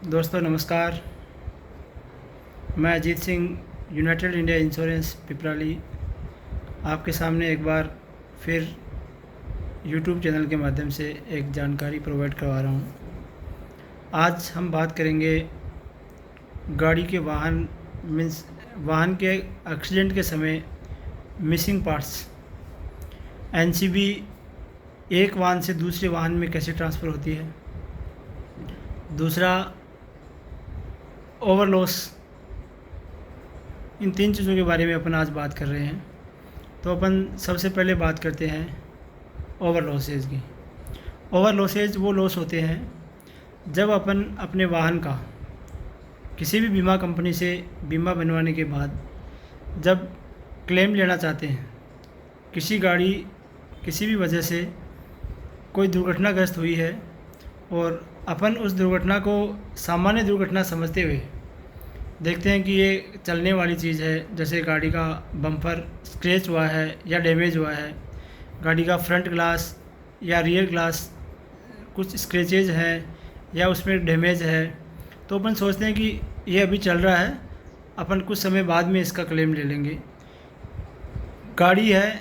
दोस्तों नमस्कार। मैं Ajit Singh, United India insurance Piprali, आपके सामने एक बार फिर यूट्यूब चैनल के माध्यम से एक जानकारी प्रोवाइड करवा रहा हूँ। आज हम बात करेंगे गाड़ी के वाहन के एक्सीडेंट के समय मिसिंग पार्ट्स, एनसीबी एक वाहन से दूसरे वाहन में कैसे ट्रांसफ़र होती है। दूसरा, ओवरलॉस। इन तीन चीज़ों के बारे में अपन आज बात कर रहे हैं। तो अपन सबसे पहले बात करते हैं ओवर लॉसेज की। ओवर लॉसेज वो लॉस होते हैं जब अपन अपने वाहन का किसी भी बीमा कंपनी से बीमा बनवाने के बाद जब क्लेम लेना चाहते हैं, गाड़ी किसी भी वजह से कोई दुर्घटनाग्रस्त हुई है और अपन उस दुर्घटना को सामान्य दुर्घटना समझते हुए देखते हैं कि ये चलने वाली चीज़ है, जैसे गाड़ी का बम्पर स्क्रैच हुआ है या डैमेज हुआ है, गाड़ी का फ्रंट ग्लास या रियर ग्लास कुछ स्क्रैचेज हैं या उसमें डैमेज है, तो अपन सोचते हैं कि ये अभी चल रहा है, अपन कुछ समय बाद में इसका क्लेम ले लेंगे। गाड़ी है,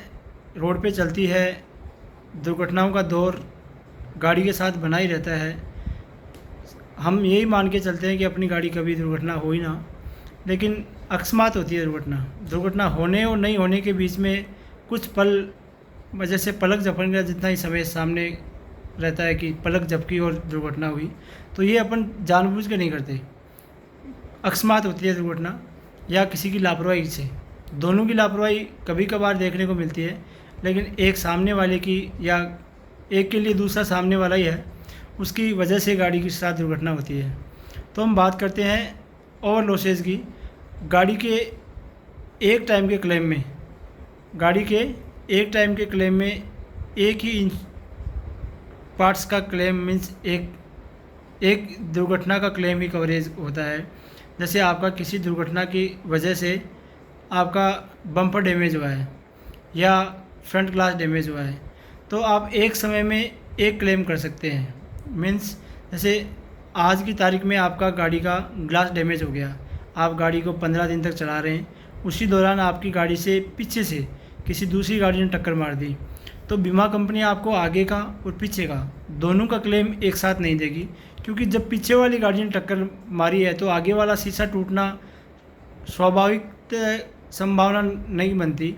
रोड पे चलती है, दुर्घटनाओं का दौर गाड़ी के साथ बना ही रहता है। हम यही मान के चलते हैं कि अपनी गाड़ी कभी दुर्घटना हो ही ना, लेकिन अकस्मात होती है दुर्घटना होने और नहीं होने के बीच में कुछ पल, जैसे पलक झपकने का जितना ही समय सामने रहता है कि पलक झपकी और दुर्घटना हुई, तो ये अपन जानबूझ के नहीं करते। अकस्मात होती है दुर्घटना या किसी की लापरवाही से, दोनों की लापरवाही कभी कभार देखने को मिलती है, लेकिन एक सामने वाले की या एक के लिए दूसरा सामने वाला ही है, उसकी वजह से गाड़ी के साथ दुर्घटना होती है। तो हम बात करते हैं ओवर लॉसेज की। गाड़ी के एक टाइम के क्लेम में एक ही इंच पार्ट्स का क्लेम मीन्स एक दुर्घटना का क्लेम ही कवरेज होता है। जैसे आपका किसी दुर्घटना की वजह से आपका बम्पर डैमेज हुआ है या फ्रंट ग्लास डैमेज हुआ है, तो आप एक समय में एक क्लेम कर सकते हैं। मीन्स जैसे आज की तारीख में आपका गाड़ी का ग्लास डैमेज हो गया, आप गाड़ी को 15 दिन तक चला रहे हैं, उसी दौरान आपकी गाड़ी से पीछे से किसी दूसरी गाड़ी ने टक्कर मार दी, तो बीमा कंपनी आपको आगे का और पीछे का दोनों का क्लेम एक साथ नहीं देगी, क्योंकि जब पीछे वाली गाड़ी ने टक्कर मारी है तो आगे वाला शीशा टूटना स्वाभाविक संभावना नहीं बनती।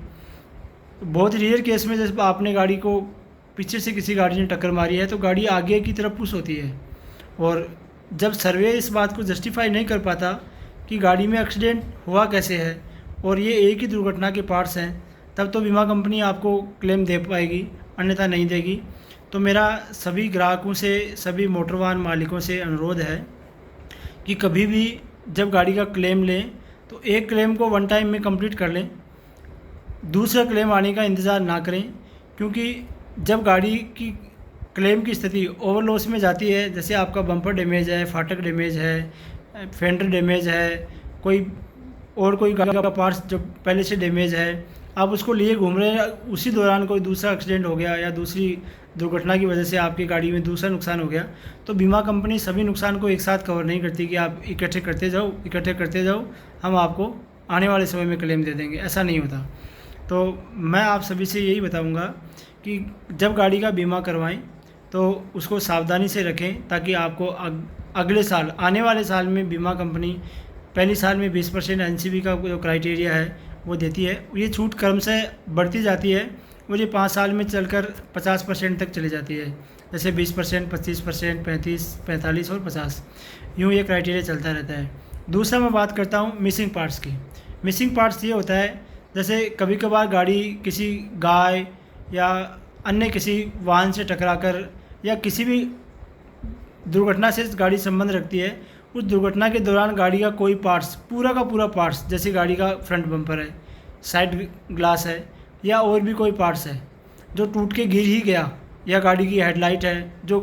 बहुत रेयर केस में जब आपने गाड़ी को पीछे से किसी गाड़ी ने टक्कर मारी है तो गाड़ी आगे की तरफ पुश होती है, और जब सर्वे इस बात को जस्टिफाई नहीं कर पाता कि गाड़ी में एक्सीडेंट हुआ कैसे है और ये एक ही दुर्घटना के पार्ट्स हैं, तब तो बीमा कंपनी आपको क्लेम दे पाएगी, अन्यथा नहीं देगी। तो मेरा सभी ग्राहकों से, सभी मोटर वाहन मालिकों से अनुरोध है कि कभी भी जब गाड़ी का क्लेम लें तो एक क्लेम को वन टाइम में कंप्लीट कर लें, दूसरा क्लेम आने का इंतज़ार ना करें, क्योंकि जब गाड़ी की क्लेम की स्थिति ओवरलॉस में जाती है, जैसे आपका बम्पर डैमेज है, फाटक डैमेज है, फेंडर डैमेज है, कोई गाड़ी का पार्ट्स जो पहले से डैमेज है, आप उसको लिए घूम रहे हैं, उसी दौरान कोई दूसरा एक्सीडेंट हो गया या दूसरी दुर्घटना की वजह से आपकी गाड़ी में दूसरा नुकसान हो गया, तो बीमा कंपनी सभी नुकसान को एक साथ कवर नहीं करती कि आप इकट्ठे करते जाओ, हम आपको आने वाले समय में क्लेम दे देंगे, ऐसा नहीं होता। तो मैं आप सभी से यही बताऊंगा कि जब गाड़ी का बीमा करवाएं तो उसको सावधानी से रखें, ताकि आपको अगले साल, आने वाले साल में बीमा कंपनी पहली साल में 20% एनसीबी का जो क्राइटेरिया है वो देती है। ये छूट क्रमशः बढ़ती जाती है और ये 5 साल में चलकर 50% तक चली जाती है, जैसे 20%, 25%, 35, 45 और 50, यूँ ये क्राइटेरिया चलता रहता है। दूसरा मैं बात करता हूँ मिसिंग पार्ट्स की। मिसिंग पार्ट्स ये होता है, जैसे कभी कभार गाड़ी किसी गाय या अन्य किसी वाहन से टकराकर या किसी भी दुर्घटना से गाड़ी संबंध रखती है, उस दुर्घटना के दौरान गाड़ी का कोई पार्ट्स, पूरा का पूरा पार्ट्स, जैसे गाड़ी का फ्रंट बम्पर है, साइड ग्लास है या और भी कोई पार्ट्स है जो टूट के गिर ही गया, या गाड़ी की हेडलाइट है जो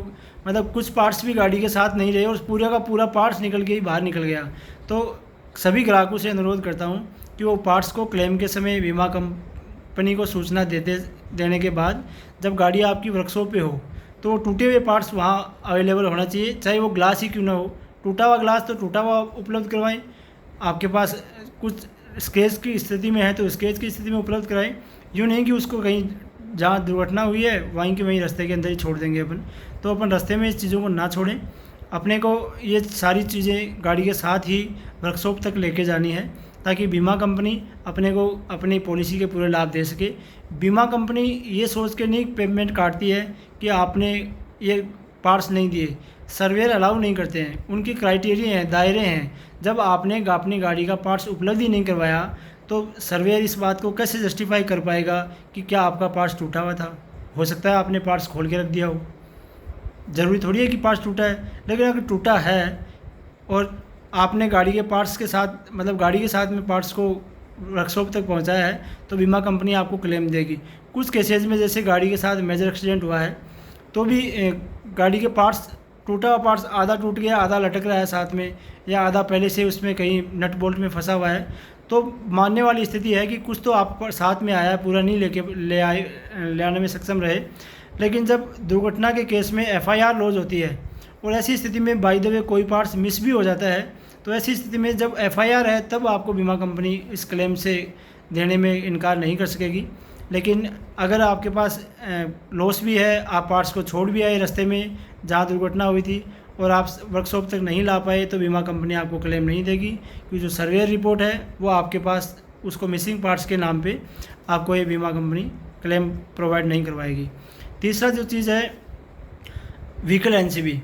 मतलब कुछ पार्ट्स भी गाड़ी के साथ नहीं रहे और पूरा का पूरा पार्ट्स निकल के ही बाहर निकल गया, तो सभी ग्राहकों से अनुरोध करता हूँ कि वो पार्ट्स को क्लेम के समय बीमा कंपनी को सूचना देने के बाद जब गाड़ी आपकी वर्कशॉप पे हो तो टूटे हुए पार्ट्स वहाँ अवेलेबल होना चाहिए, चाहे वो ग्लास ही क्यों ना हो, टूटा हुआ ग्लास तो टूटा हुआ उपलब्ध करवाएं, आपके पास कुछ स्क्रैच की स्थिति में है तो स्क्रैच की स्थिति में उपलब्ध कराएं। यूँ नहीं कि उसको कहीं जहाँ दुर्घटना हुई है वहीं के वहीं रास्ते के अंदर ही छोड़ देंगे अपन, तो अपन रास्ते में इस चीज़ों को ना छोड़ें। अपने को ये सारी चीज़ें गाड़ी के साथ ही वर्कशॉप तक लेके जानी है, ताकि बीमा कंपनी अपने को अपनी पॉलिसी के पूरे लाभ दे सके। बीमा कंपनी ये सोच के नहीं पेमेंट काटती है कि आपने ये पार्ट्स नहीं दिए, सर्वेयर अलाउ नहीं करते हैं, उनकी क्राइटेरिया हैं, दायरे हैं। जब आपने अपनी गाड़ी का पार्ट्स उपलब्ध ही नहीं करवाया तो सर्वेयर इस बात को कैसे जस्टिफाई कर पाएगा कि क्या आपका पार्ट्स टूटा हुआ था। हो सकता है आपने पार्ट्स खोल के रख दिया हो, ज़रूरी थोड़ी है कि पार्ट्स टूटा है। लेकिन अगर टूटा है और आपने गाड़ी के पार्ट्स के साथ मतलब गाड़ी के साथ में पार्ट्स को वर्कशॉप तक पहुंचाया है तो बीमा कंपनी आपको क्लेम देगी। कुछ केसेज में जैसे गाड़ी के साथ मेजर एक्सीडेंट हुआ है तो भी गाड़ी के पार्ट्स टूटा हुआ पार्ट्स आधा टूट गया, आधा लटक रहा है साथ में, या आधा पहले से उसमें कहीं नट बोल्ट में फंसा हुआ है, तो मानने वाली स्थिति है कि कुछ तो आप साथ में आया, पूरा नहीं ले आने में सक्षम रहे। लेकिन जब दुर्घटना के केस में एफआईआर लॉज होती है और ऐसी स्थिति में बाय द वे कोई पार्ट्स मिस भी हो जाता है, तो ऐसी स्थिति में जब एफआईआर है तब आपको बीमा कंपनी इस क्लेम से देने में इनकार नहीं कर सकेगी। लेकिन अगर आपके पास लॉस भी है, आप पार्ट्स को छोड़ भी आए रास्ते में जहाँ दुर्घटना हुई थी और आप वर्कशॉप तक नहीं ला पाए, तो बीमा कंपनी आपको क्लेम नहीं देगी, क्योंकि जो सर्वेयर रिपोर्ट है वो आपके पास उसको मिसिंग पार्ट्स के नाम पे आपको ये बीमा कंपनी क्लेम प्रोवाइड नहीं करवाएगी। तीसरा जो चीज़ है व्हीकल एनसीबी।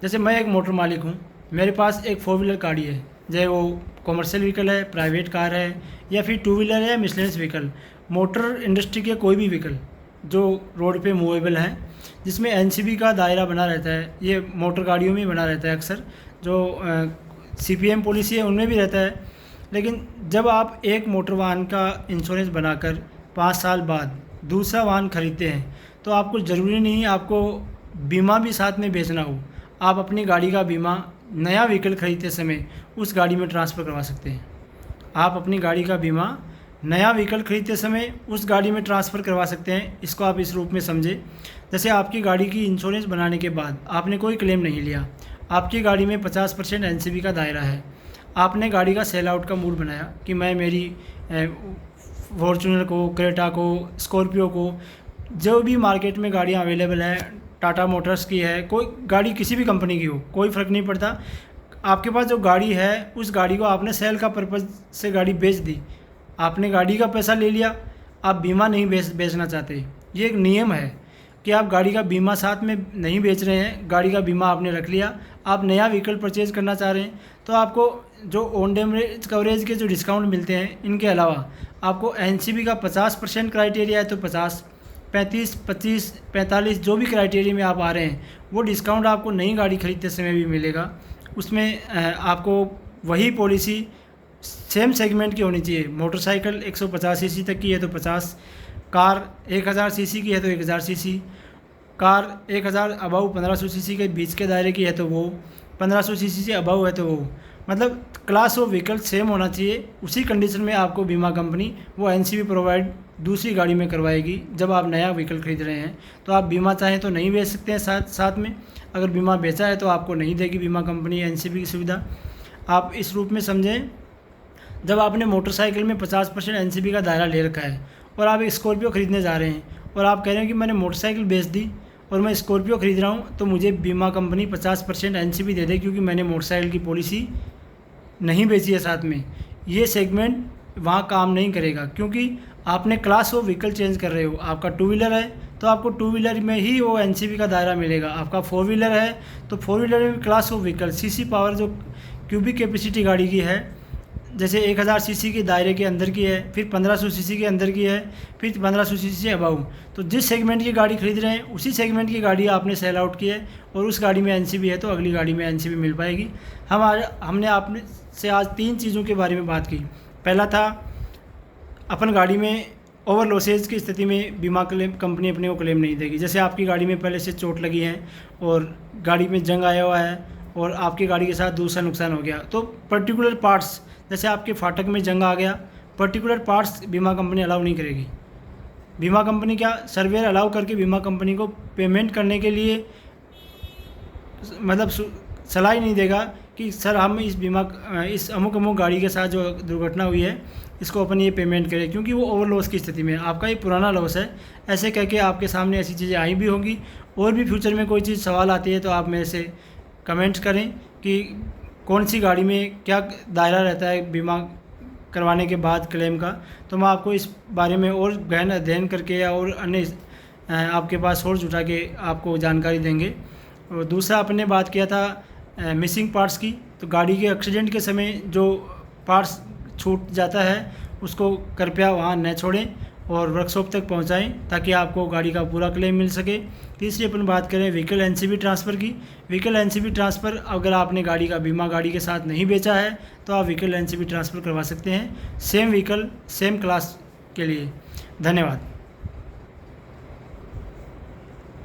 जैसे मैं एक मोटर मालिक हूँ, मेरे पास एक 4 व्हीलर गाड़ी है, चाहे वो कॉमर्शियल व्हीकल है, प्राइवेट कार है, या फिर 2 व्हीलर है, मिसलेनियस व्हीकल, मोटर इंडस्ट्री के कोई भी व्हीकल जो रोड पे मूवेबल हैं, जिसमें एनसीबी का दायरा बना रहता है। ये मोटर गाड़ियों में बना रहता है अक्सर, जो सीपीएम पॉलिसी है उनमें भी रहता है। लेकिन जब आप एक मोटर वाहन का इंश्योरेंस बनाकर 5 साल बाद दूसरा वाहन खरीदते हैं तो आपको ज़रूरी नहीं आपको बीमा भी साथ में बेचना हो, आप अपनी गाड़ी का बीमा नया व्हीकल खरीदते समय उस गाड़ी में ट्रांसफ़र करवा सकते हैं। आप अपनी गाड़ी का बीमा नया व्हीकल खरीदते समय उस गाड़ी में ट्रांसफ़र करवा सकते हैं। इसको आप इस रूप में समझें, जैसे आपकी गाड़ी की इंश्योरेंस बनाने के बाद आपने कोई क्लेम नहीं लिया, आपकी गाड़ी में 50% एनसीबी का दायरा है, आपने गाड़ी का सेल आउट का मूड बनाया कि मैं मेरी फॉर्च्यूनर को, क्रेटा को, स्कॉर्पियो को, जो भी मार्केट में गाड़ियाँ अवेलेबल हैं, टाटा मोटर्स की है, कोई गाड़ी किसी भी कंपनी की हो, कोई फ़र्क नहीं पड़ता, आपके पास जो गाड़ी है उस गाड़ी को आपने सेल का पर्पज़ से गाड़ी बेच दी, आपने गाड़ी का पैसा ले लिया, आप बीमा नहीं बेचना चाहते। ये एक नियम है कि आप गाड़ी का बीमा साथ में नहीं बेच रहे हैं, गाड़ी का बीमा आपने रख लिया, आप नया व्हीकल परचेज़ करना चाह रहे हैं, तो आपको जो ऑन डैमेज कवरेज के जो डिस्काउंट मिलते हैं, इनके अलावा आपको एनसीबी का 50% क्राइटेरिया है तो 50, 35, 25, 45 जो भी क्राइटेरिया में आप आ रहे हैं वो डिस्काउंट आपको नई गाड़ी खरीदते समय भी मिलेगा। उसमें आपको वही पॉलिसी सेम सेगमेंट की होनी चाहिए। मोटरसाइकिल 150 सीसी तक की है तो 50, कार 1000 सीसी की है तो 1000 सीसी, कार 1000 अबव 1500 सीसी के बीच के दायरे की है तो वो, 1500 सीसी से अबव है तो वो, मतलब क्लास ऑफ व्हीकल सेम होना चाहिए। उसी कंडीशन में आपको बीमा कंपनी वो एनसीबी प्रोवाइड दूसरी गाड़ी में करवाएगी। जब आप नया व्हीकल खरीद रहे हैं तो आप बीमा चाहें तो नहीं बेच सकते हैं साथ में, अगर बीमा बेचा है तो आपको नहीं देगी बीमा कंपनी एनसीबी की सुविधा। आप इस रूप में समझें, जब आपने मोटरसाइकिल में 50% एनसीबी का दायरा ले रखा है और आप एक स्कॉर्पियो खरीदने जा रहे हैं और आप कह रहे हैं कि मैंने मोटरसाइकिल बेच दी और मैं स्कॉर्पियो खरीद रहा हूँ, तो मुझे बीमा कंपनी 50% एनसीबी दे दे क्योंकि मैंने मोटरसाइकिल की पॉलिसी नहीं बेची है साथ में। ये सेगमेंट वहाँ काम नहीं करेगा क्योंकि आपने क्लास ऑफ व्हीकल चेंज कर रहे हो। आपका 2 व्हीलर है तो आपको 2 व्हीलर में ही वो एनसीबी का दायरा मिलेगा। आपका 4 व्हीलर है तो 4 व्हीलर में class of vehicle CC power जो क्यूबिक कैपेसिटी गाड़ी की है, जैसे 1000 सीसी के दायरे के अंदर की है, फिर 1500 सीसी के अंदर की है, फिर 1500 सीसी से अबव। तो जिस सेगमेंट की गाड़ी खरीद रहे हैं उसी सेगमेंट की गाड़ी आपने सेल आउट की है और उस गाड़ी में एनसीबी है तो अगली गाड़ी में एनसीबी मिल पाएगी। हमने आपने से आज 3 चीज़ों के बारे में बात की। पहला था अपन गाड़ी में ओवर लॉसेज की स्थिति में बीमा क्लेम कंपनी अपने को क्लेम नहीं देगी। जैसे आपकी गाड़ी में पहले से चोट लगी है और गाड़ी में जंग आया हुआ है और आपकी गाड़ी के साथ दूसरा नुकसान हो गया, तो पर्टिकुलर पार्ट्स, जैसे आपके फाटक में जंग आ गया, पर्टिकुलर पार्ट्स बीमा कंपनी अलाउ नहीं करेगी। बीमा कंपनी क्या सर्वेयर अलाउ करके बीमा कंपनी को पेमेंट करने के लिए मतलब सलाह ही नहीं देगा कि सर हम इस अमुक अमुक गाड़ी के साथ जो दुर्घटना हुई है इसको अपन ये पेमेंट करें, क्योंकि वो ओवर लॉस की स्थिति में है, आपका ये पुराना लॉस है। ऐसे कह के आपके सामने ऐसी चीज़ें आई भी होंगी, और भी फ्यूचर में कोई चीज़ सवाल आती है तो आप मेरे से कमेंट्स करें कि कौन सी गाड़ी में क्या दायरा रहता है बीमा करवाने के बाद क्लेम का, तो मैं आपको इस बारे में और गहन अध्ययन करके या और अन्य आपके पास सोर्स जुटा के आपको जानकारी देंगे। और दूसरा अपने बात किया था मिसिंग पार्ट्स की, तो गाड़ी के एक्सीडेंट के समय जो पार्ट्स छूट जाता है उसको कृपया वहाँ न छोड़ें और वर्कशॉप तक पहुँचाएं ताकि आपको गाड़ी का पूरा क्लेम मिल सके। तीसरी अपन बात करें व्हीकल एनसीबी ट्रांसफ़र की। व्हीकल एनसीबी ट्रांसफ़र अगर आपने गाड़ी का बीमा गाड़ी के साथ नहीं बेचा है तो आप व्हीकल एनसीबी ट्रांसफ़र करवा सकते हैं, सेम व्हीकल सेम क्लास के लिए। धन्यवाद।